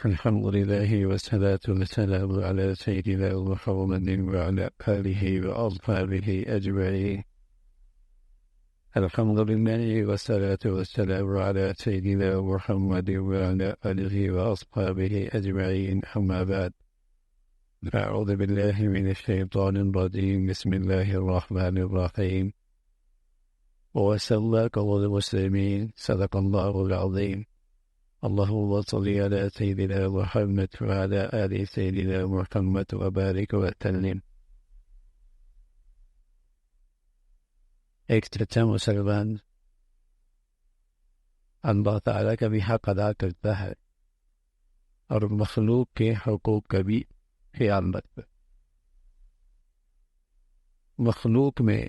الحمد لله والصلاة والسلام على سيدنا محمد وعلى آله وأصحابه أجمعين. الحمد لله والصلاة والسلام على سيدنا محمد وعلى آله وأصحابه أجمعين. أما بعد، أعوذ بالله من الشيطان الرجيم. بسم الله الرحمن الرحيم. وصلى الله المسلمين. صدق الله العظيم. اللهم صل على سيدنا محمد وعلى آل سيدنا محمد وبارك وسلم. ایک سچا مسلمان اللہ تعالیٰ کا بھی حق ادا کرتا ہے اور مخلوق کے حقوق کا بھی خیال رکھتا ہے. مخلوق میں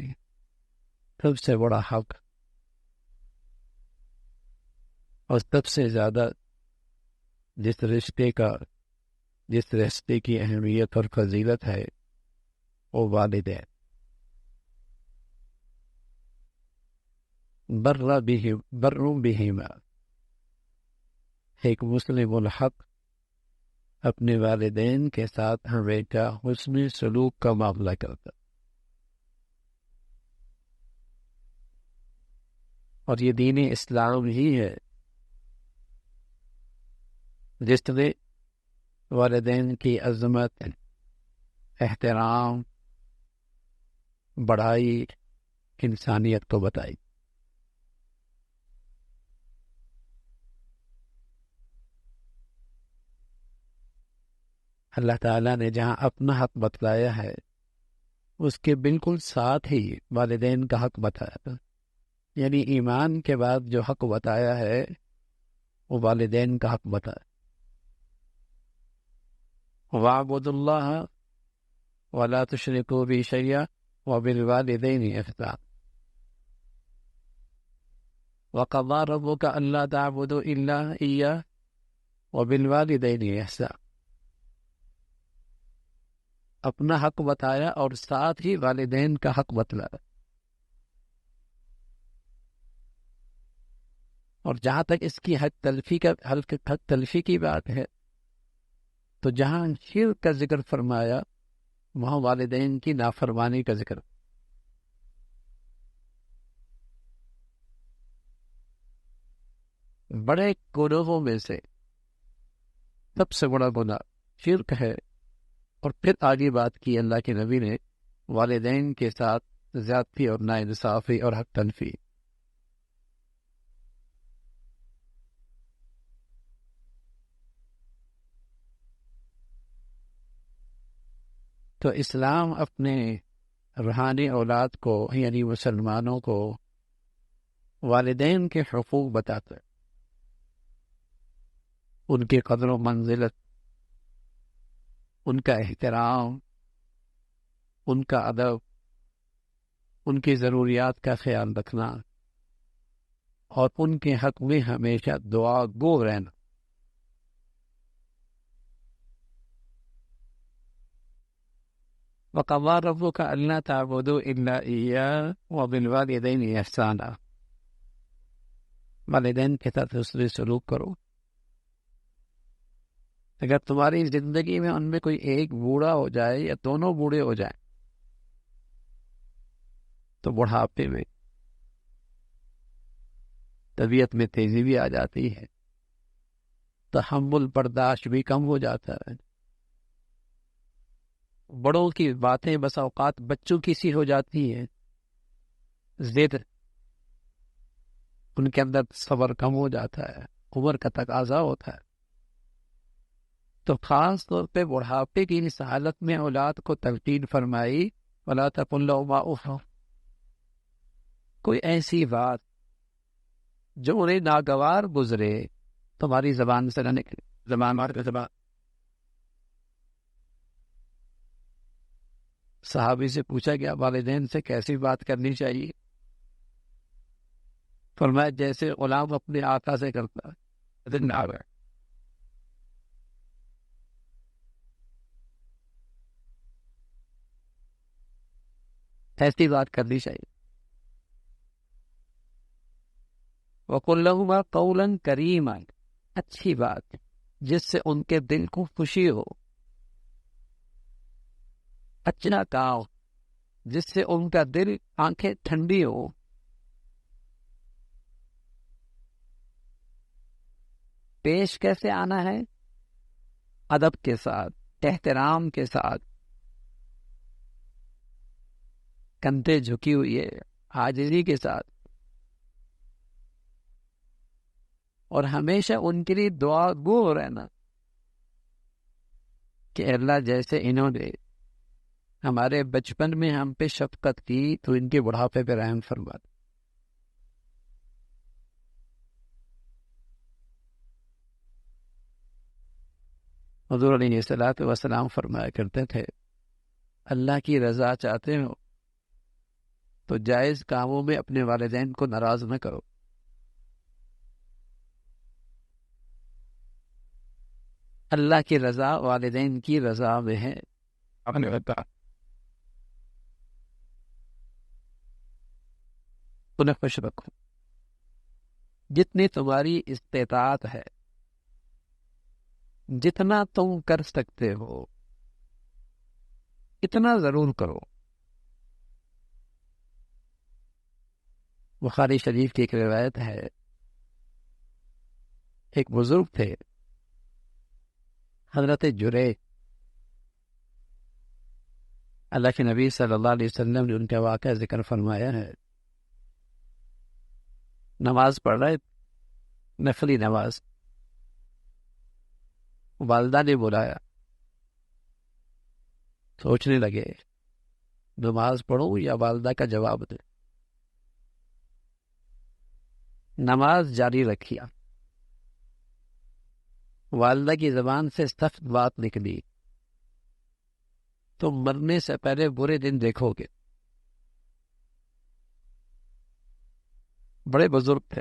سب سے بڑا حق اور سب سے زیادہ جس رشتے کی اہمیت اور فضیلت ہے وہ والدین. بر بہما، ایک مسلم الحق اپنے والدین کے ساتھ ہمیشہ حسن سلوک کا معاملہ کرتا، اور یہ دین اسلام ہی ہے جس نے والدین کی عظمت، احترام، بڑائی انسانیت کو بتائی. اللہ تعالیٰ نے جہاں اپنا حق بتلایا ہے اس کے بالکل ساتھ ہی والدین کا حق بتایا، یعنی ایمان کے بعد جو حق بتایا ہے وہ والدین کا حق بتایا. وَاعْبُدُوا اللَّهَ وَلَا تُشْرِكُوا بِهِ شَيْئًا وَبِالْوَالِدَيْنِ إِحْسَانًا وَقَضَىٰ رَبُّكَ أَلَّا تَعْبُدُوا إِلَّا إِيَّاهُ وَبِالْوَالِدَيْنِ إِحْسَانًا. اپنا حق بتایا اور ساتھ ہی والدین کا حق بتلایا. اور جہاں تک اس کی حق تلفی کی بات ہے تو جہاں شرک کا ذکر فرمایا وہاں والدین کی نافرمانی کا ذکر. بڑے گناہوں میں سے سب سے بڑا گناہ شرک ہے. اور پھر آگے بات کی اللہ کے نبی نے والدین کے ساتھ زیادتی اور ناانصافی اور حق تلفی. تو اسلام اپنے روحانی اولاد کو یعنی مسلمانوں کو والدین کے حقوق بتاتا ہے، ان کی قدر و منزلت، ان کا احترام، ان کا ادب، ان کی ضروریات کا خیال رکھنا اور ان کے حق میں ہمیشہ دعا گو رہنا. وَقَضَىٰ رَبُّكَ أَلَّا تَعْبُدُوا إِلَّا إِيَّاهُ وَبِالْوَالِدَيْنِ إِحْسَانًا. والدین کے ساتھ حسن سلوک کرو. اگر تمہاری زندگی میں ان میں کوئی ایک بوڑھا ہو جائے یا دونوں بوڑھے ہو جائیں تو بڑھاپے میں طبیعت میں تیزی بھی آ جاتی ہے، تحمل برداشت بھی کم ہو جاتا ہے. بڑوں کی باتیں بسا اوقات بچوں کی سی ہو جاتی ہیں، ضد، ان کے اندر صبر کم ہو جاتا ہے، عمر کا تقاضا ہوتا ہے. تو خاص طور پہ بڑھاپے کی اس حالت میں اولاد کو تلقین فرمائی وَلَا تَقُل لَّهُمَا أُفٍّ. کوئی ایسی بات جو انہیں ناگوار گزرے تمہاری زبان سے نہ نکلے. زبان صحابی سے پوچھا گیا والدین سے کیسی بات کرنی چاہیے؟ فرمایا جیسے غلام اپنے آقا سے کرتا ہے. ایسی بات کرنی چاہیے. وَقُلْ لَهُمَا قَوْلًا كَرِيمًا. اچھی بات جس سے ان کے دل کو خوشی ہو، اچھا کام جس سے ان کا دل، آنکھیں ٹھنڈی ہو۔ پیش کیسے آنا ہے؟ ادب کے ساتھ، احترام کے ساتھ، کندھے جھکی ہوئی ہے، عاجزی کے ساتھ، اور ہمیشہ ان کے لیے دعا گو رہنا کہ اللہ جیسے انہوں نے ہمارے بچپن میں ہم پہ شفقت کی تو ان کے بڑھاپے پہ رحم فرما دے۔ حضور علیہ الصلوۃ والسلام فرمایا کرتے تھے، اللہ کی رضا چاہتے ہو تو جائز کاموں میں اپنے والدین کو ناراض نہ کرو۔ اللہ کی رضا والدین کی رضا میں ہے، اپنے بتا انہیں خوش رکھو، جتنی تمہاری استطاعت ہے، جتنا تم کر سکتے ہو اتنا ضرور کرو۔ بخاری شریف کی ایک روایت ہے، ایک بزرگ تھے حضرت جریج، اللہ کے نبی صلی اللہ علیہ وسلم نے ان کا واقعہ ذکر فرمایا ہے۔ نماز پڑھ رہے، نفلی نماز، والدہ نے بلایا، سوچنے لگے نماز پڑھوں یا والدہ کا جواب دیں۔ نماز جاری رکھیا، والدہ کی زبان سے سخت بات نکلی، تم مرنے سے پہلے برے دن دیکھو گے۔ بڑے بزرگ تھے۔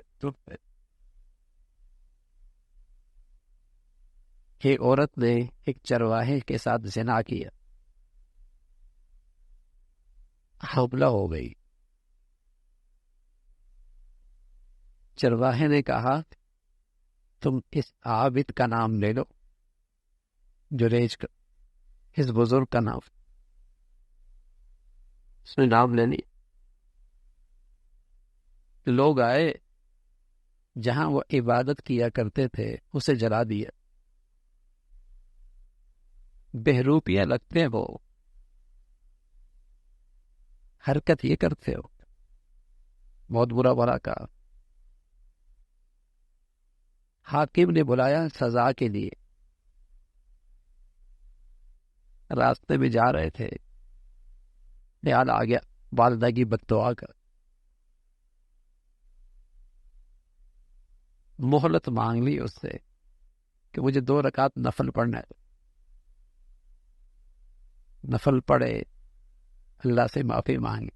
ایک عورت نے ایک چرواہے کے ساتھ زنا کیا، حاملہ ہو گئی۔ چرواہے نے کہا تم اس عابد کا نام لے لو، جریج کا، اس بزرگ کا نام۔ اس نے نام لے لی۔ لوگ آئے، جہاں وہ عبادت کیا کرتے تھے اسے جلا دیا۔ بہروپیہ لگتے ہو، حرکت یہ کرتے ہو، بہت برا بھلا کہا۔ حاکم نے بلایا سزا کے لیے، راستے میں جا رہے تھے، خیال آ گیا والدہ کی بد دعا کا، مہلت مانگ لی اس سے کہ مجھے 2 رکعت نفل پڑھنا ہے۔ نفل پڑھے، اللہ سے معافی مانگی۔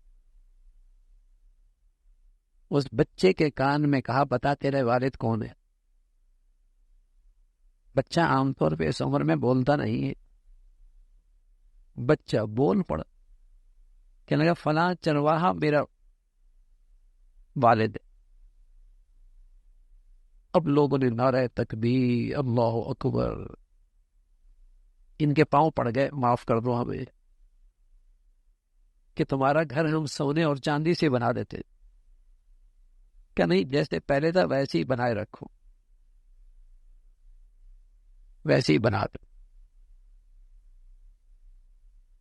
اس بچے کے کان میں کہا بتا تیرے والد کون ہے؟ بچہ عام طور پہ اس عمر میں بولتا نہیں ہے، بچہ بول پڑا، کہنے لگا فلاں چرواہا میرا والد ہے۔ اب لوگوں نے نعرہ تکبیر، اللہ اکبر، ان کے پاؤں پڑ گئے، معاف کر دو ہمیں کہ تمہارا گھر ہم سونے اور چاندی سے بنا دیتے، کہ نہیں جیسے پہلے تھا ویسے ہی بنائے رکھو، ویسے ہی بنا دو۔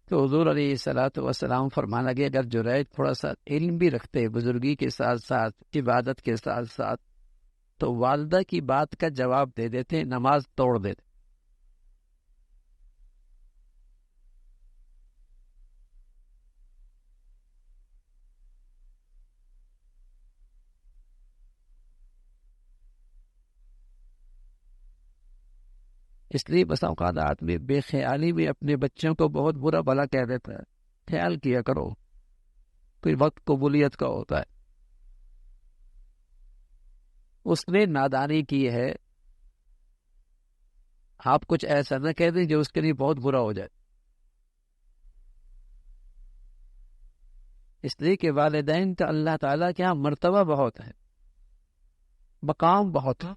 تو حضور علیہ الصلوۃ والسلام فرمانے لگے اگر جریج تھوڑا سا علم بھی رکھتے، بزرگی کے ساتھ ساتھ عبادت کے ساتھ ساتھ، تو والدہ کی بات کا جواب دے دیتے، نماز توڑ دیتے۔ اس لیے بس اوقات آدمی بے خیالی میں اپنے بچوں کو بہت برا بھلا کہہ دیتا ہے۔ خیال کیا کرو، پھر وقت قبولیت کا ہوتا ہے۔ اس نے نادانی کی ہے، آپ کچھ ایسا نہ کہہ دیں جو اس کے لیے بہت برا ہو جائے۔ اس لیے کہ والدین کا اللہ تعالیٰ کے یہاں مرتبہ بہت ہے، مقام بہت ہے۔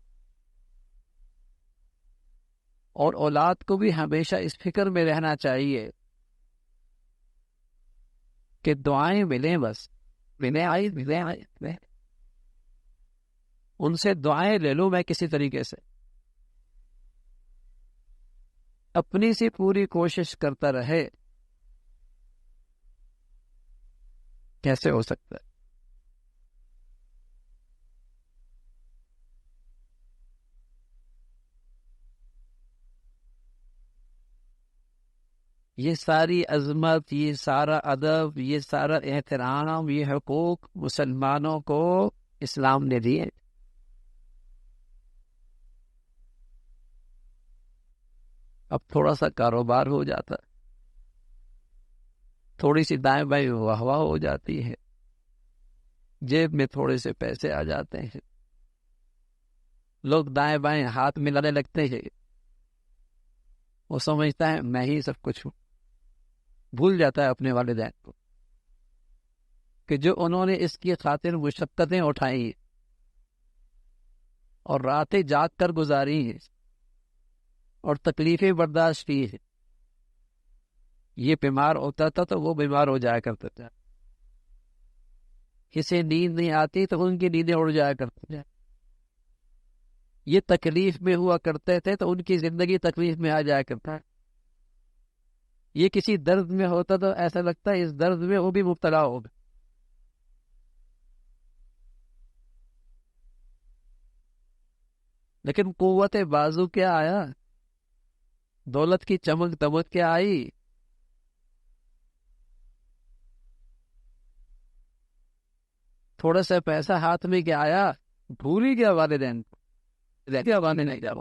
اور اولاد کو بھی ہمیشہ اس فکر میں رہنا چاہیے کہ دعائیں ملیں، بس ملیں، ان سے دعائیں لے لوں میں کسی طریقے سے، اپنی سی پوری کوشش کرتا رہے، کیسے ہو سکتا ہے؟ یہ ساری عظمت، یہ سارا ادب، یہ سارا احترام، یہ حقوق مسلمانوں کو اسلام نے دیے۔ اب تھوڑا سا کاروبار ہو جاتا، تھوڑی سی دائیں بائیں واہ واہ ہو جاتی ہے، جیب میں تھوڑے سے پیسے آ جاتے ہیں، لوگ دائیں بائیں ہاتھ ملانے لگتے ہیں، وہ سمجھتا ہے میں ہی سب کچھ ہوں، بھول جاتا ہے اپنے والدین کو کہ جو انہوں نے اس کی خاطر مشقتیں اٹھائی اور راتیں جاگ کر گزاری ہیں اور تکلیفیں برداشت کی ہیں۔ یہ بیمار ہوتا تھا تو وہ بیمار ہو جایا کرتا تھا، اسے نیند نہیں آتی تو ان کی نیندیں اڑ جایا کرتی تھیں، یہ تکلیف میں ہوا کرتے تھے تو ان کی زندگی تکلیف میں آ جایا کرتا ہے، یہ کسی درد میں ہوتا تو ایسا لگتا ہے اس درد میں وہ بھی مبتلا ہوگا۔ لیکن قوت بازو کیا آیا، دولت کی چمک دمک کیا آئی، تھوڑا سا پیسہ ہاتھ میں کیا آیا، بھول ہی گیا والدین کو، کیا والدین نہیں جا،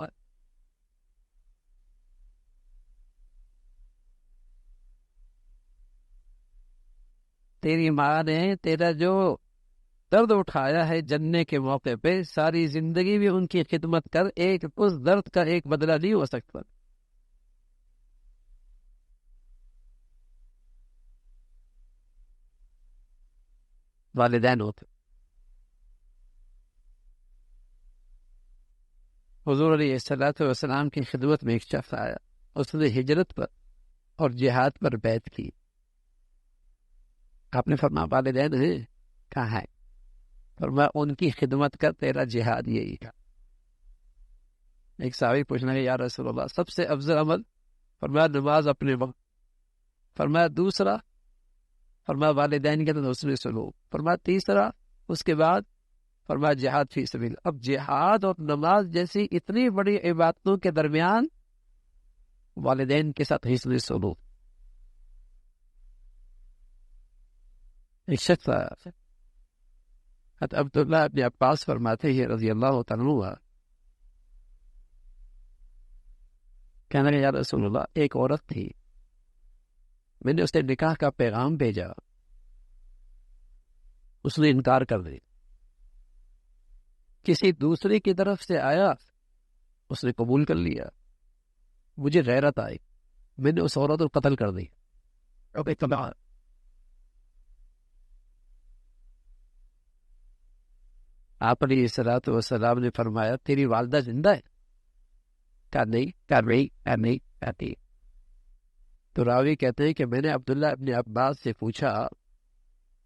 تیری ماں نے تیرا جو درد اٹھایا ہے جننے کے موقع پہ، ساری زندگی بھی ان کی خدمت کر، ایک اس درد کا ایک بدلہ نہیں ہو سکتا۔ والدین ہوتے، حضور علیہ الصلوۃ والسلام کی خدمت میں ایک شخص آیا، اس نے ہجرت پر اور جہاد پر بیعت کی، آپ نے فرمایا والدین ہیں کہاں ہے؟ فرمایا ان کی خدمت کر، تیرا جہاد یہی ہے۔ ایک صحابی پوچھنا ہے یا رسول اللہ سب سے افضل عمل؟ فرمایا نماز اپنے وقت۔ فرمایا دوسرا؟ فرمایا والدین کے تو حسن سلوک۔ فرمایا تیسرا؟ اس کے بعد فرمایا جہاد فی سبیل۔ اب جہاد اور نماز جیسی اتنی بڑی عبادتوں کے درمیان والدین کے ساتھ حسن سلوک۔ ایک شخص آیا، حضرت عبداللہ ابن عباس فرماتے ہیں رضی اللہ تعالیٰ عنہ، کہنے لگے یا رسول اللہ ایک عورت تھی، میں نے اسے نکاح کا پیغام بھیجا، اس نے انکار کر دیا، کسی دوسرے کی طرف سے آیا، اس نے قبول کر لیا، مجھے غیرت آئی، میں نے اس عورت کو قتل کر دی۔ آپ علیہ الصلوۃ والسلام نے فرمایا تیری والدہ زندہ ہے؟ کہا نہیں، کہا نہیں۔ تو راوی کہتے ہیں کہ میں نے عبداللہ ابن عباس سے پوچھا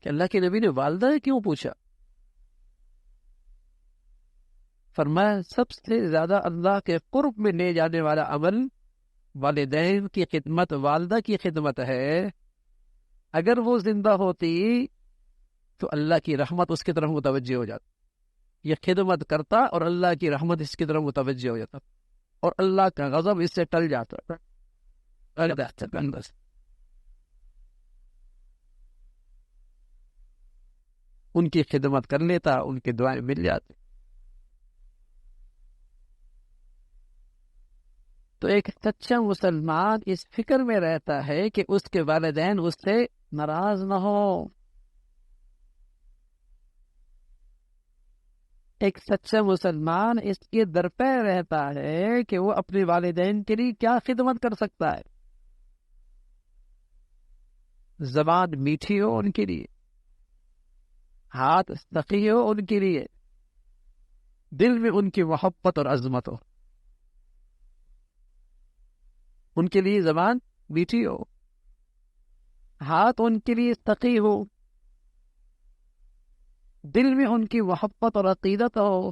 کہ اللہ کے نبی نے والدہ ہے کیوں پوچھا؟ فرمایا سب سے زیادہ اللہ کے قرب میں لے جانے والا عمل والدین کی خدمت، والدہ کی خدمت ہے۔ اگر وہ زندہ ہوتی تو اللہ کی رحمت اس کی طرف متوجہ ہو جاتی، یہ خدمت کرتا اور اللہ کی رحمت اس کی طرف متوجہ ہو جاتا اور اللہ کا غضب اس سے ٹل جاتا۔ ان کی خدمت کر لیتا، ان کی دعائیں مل جاتی۔ تو ایک سچا مسلمان اس فکر میں رہتا ہے کہ اس کے والدین اس سے ناراض نہ ہو، ایک سچا مسلمان اس کے درپے رہتا ہے کہ وہ اپنے والدین کے لیے کیا خدمت کر سکتا ہے، زبان میٹھی ہو ان کے لیے، ہاتھ سخی ہو ان کے لیے، دل میں ان کی محبت اور عظمت ہو۔ ان کے لیے زبان میٹھی ہو، ہاتھ ان کے لیے تقی ہو، دل میں ان کی محبت اور عقیدت ہو،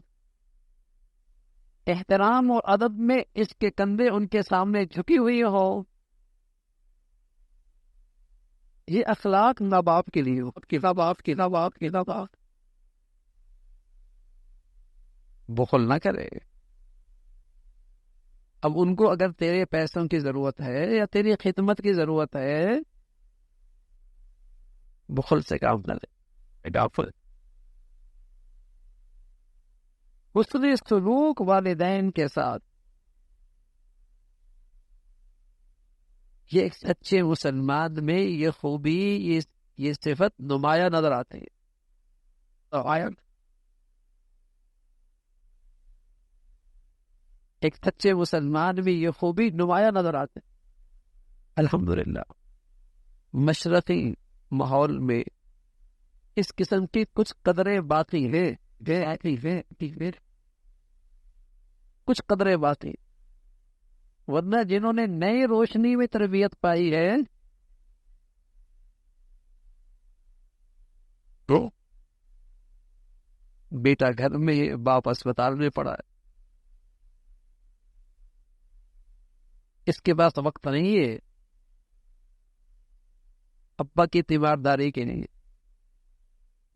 احترام اور ادب میں اس کے کندھے ان کے سامنے جھکی ہوئی ہو. یہ اخلاق ماں باپ کے لیے ہو. بخل نہ کرے. اب ان کو اگر تیرے پیسوں کی ضرورت ہے یا تیری خدمت کی ضرورت ہے، بخل سے کام نہ لے. حسن سلوک والدین کے ساتھ، یہ ایک سچے مسلمان میں یہ خوبی، یہ صفت نمایاں نظر آتی ہے. ایک سچے مسلمان میں یہ خوبی نمایاں نظر آتے ہیں. الحمدللہ مشرقی ماحول میں اس قسم کی کچھ قدریں باقی ہیں، کچھ قدریں باقی، ورنہ جنہوں نے نئی روشنی میں تربیت پائی ہے تو بیٹا گھر میں، باپ اسپتال میں پڑا ہے، اس کے پاس وقت نہیں ہے ابا کی تیمارداری کے لیے،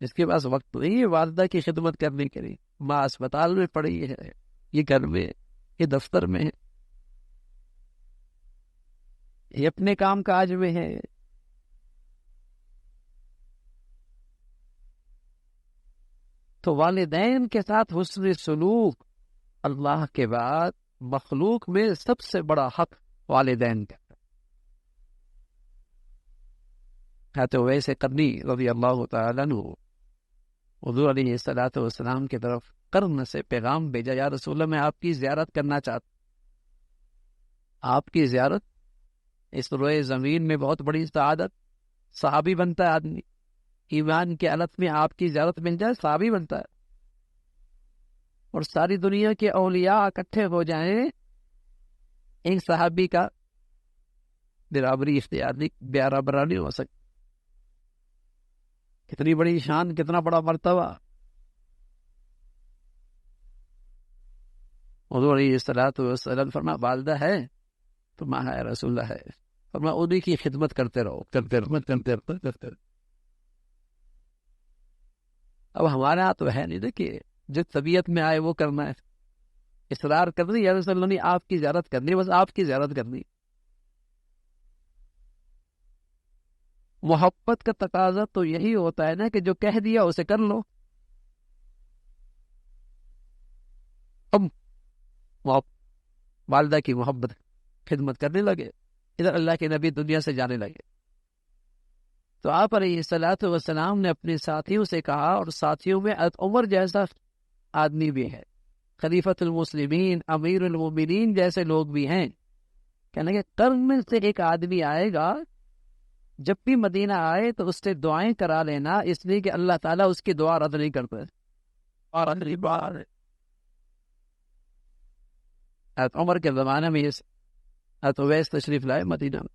اس کے پاس وقت نہیں ہے والدہ کی خدمت کرنے کے لیے. ماں اسپتال میں پڑی ہے، یہ گھر میں، یہ دفتر میں ہے، یہ اپنے کام کاج میں ہے. تو والدین کے ساتھ حسن سلوک اللہ کے بعد مخلوق میں سب سے بڑا حق والدین کا. حضرت اویس قرنی رضی اللہ تعالیٰ عنہ حضور علیہ الصلوۃ والسلام کی طرف قرن سے پیغام بھیجا، یا رسول اللہ میں آپ کی زیارت کرنا چاہتا ہوں. آپ کی زیارت اس روئے زمین میں بہت بڑی سعادت، صحابی بنتا ہے آدمی، ایمان کے علت میں آپ کی زیارت مل جائے صحابی بنتا ہے، اور ساری دنیا کے اولیاء اکٹھے ہو جائیں ایک صحابی کا برابری اختیار نہیں، برابر نہیں ہو سکتی. کتنی بڑی شان، کتنا بڑا مرتبہ. حضور علیہ الصلوۃ والسلام فرما والدہ ہے تو ماں ہے، رسول اللہ ہے، فرما انہیں کی خدمت کرتے رہو، کرتے. اب ہمارے ہاں تو ہے نہیں، دیکھیے جو طبیعت میں آئے وہ کرنا ہے، اصرار کرنی، یا رسول اللہ نہیں آپ کی زیارت کرنی، بس آپ کی زیارت کرنی. محبت کا تقاضا تو یہی ہوتا ہے نا کہ جو کہہ دیا اسے کر لو. اب والدہ کی محبت، خدمت کرنے لگے، ادھر اللہ کے نبی دنیا سے جانے لگے، تو آپ علیہ الصلوۃ والسلام نے اپنے ساتھیوں سے کہا، اور ساتھیوں میں عمر جیسا آدمی بھی ہے، خلیفۃ المسلمین، امیر المومنین جیسے لوگ بھی ہیں، کہنے کہ قرن میں سے ایک آدمی آئے گا، جب بھی مدینہ آئے تو اس سے دعائیں کرا لینا، اس لیے کہ اللہ تعالیٰ اس کی دعا رد نہیں کرتا. اور عمر کے زمانے میں یہ اویس تشریف لائے مدینہ میں،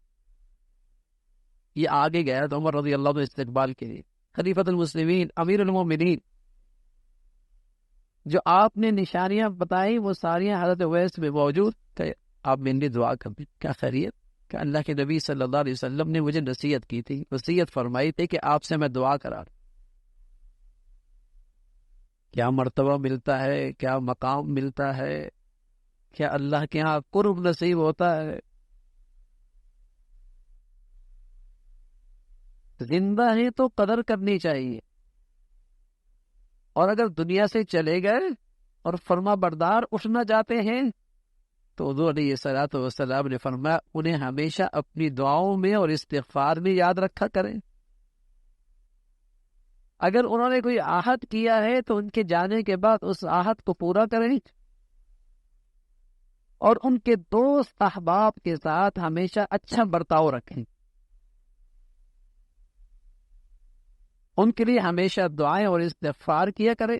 یہ آگے گیا تو عمر رضی اللہ عنہ استقبال کے لیے، خلیفۃ المسلمین، امیر المومنین، جو آپ نے نشانیاں بتائی وہ ساریاں حضرت اویس میں موجود تھے. آپ میری دعا کر دی، کیا خیریت؟ کہ اللہ کے نبی صلی اللہ علیہ وسلم نے مجھے نصیحت کی تھی، وصیت فرمائی تھی کہ آپ سے میں دعا کرا. کیا مرتبہ ملتا ہے، کیا مقام ملتا ہے، کیا اللہ کے ہاں قرب نصیب ہوتا ہے. زندہ ہے تو قدر کرنی چاہیے، اور اگر دنیا سے چلے گئے اور فرما بردار اٹھنا چاہتے ہیں تو حضور علیہ الصلوۃ والسلام نے فرمایا انہیں ہمیشہ اپنی دعاؤں میں اور استغفار میں یاد رکھا کریں. اگر انہوں نے کوئی عہد کیا ہے تو ان کے جانے کے بعد اس عہد کو پورا کریں، اور ان کے دوست احباب کے ساتھ ہمیشہ اچھا برتاؤ رکھیں، ان کے لیے ہمیشہ دعائیں اور استغفار کیا کریں.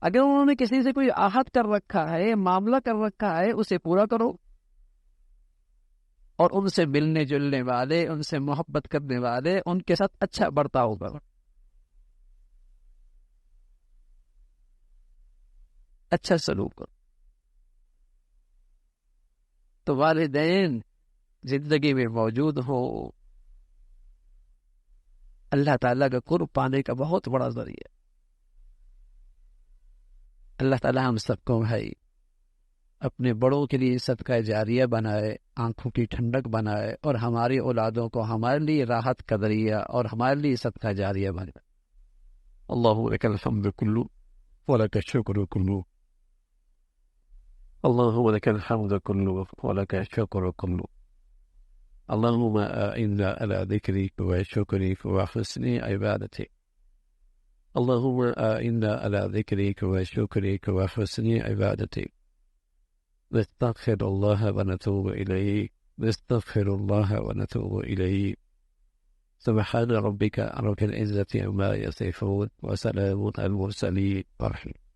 اگر انہوں نے کسی سے کوئی عہد کر رکھا ہے، معاملہ کر رکھا ہے، اسے پورا کرو. اور ان سے ملنے جلنے والے، ان سے محبت کرنے والے، ان کے ساتھ اچھا برتاؤ کرو، اچھا سلوک کرو. تو والدین زندگی میں موجود ہو، اللہ تعالیٰ کا قرب پانے کا بہت بڑا ذریعہ. اللہ تعالیٰ ہم سب کو بھائی اپنے بڑوں کے لیے صدقہ جاریہ بنائے، آنکھوں کی ٹھنڈک بنائے، اور ہماری اولادوں کو ہمارے لیے راحت کا ذریعہ اور ہمارے لیے صدقہ جاریہ بنائے. اللہ لک الحمد کلو ولک الشکر کلو، اللهم لك الحمد كله ولك الشكر كله. اللهم إنا على ذكرك وشكرك وحسن عبادتك. اللهم إنا على ذكرك وشكرك وحسن عبادتك. نستغفر الله ونتوب إليه، نستغفر الله ونتوب إليه. سبحان ربك رب العزة عما يصفون وسلام على المرسلين.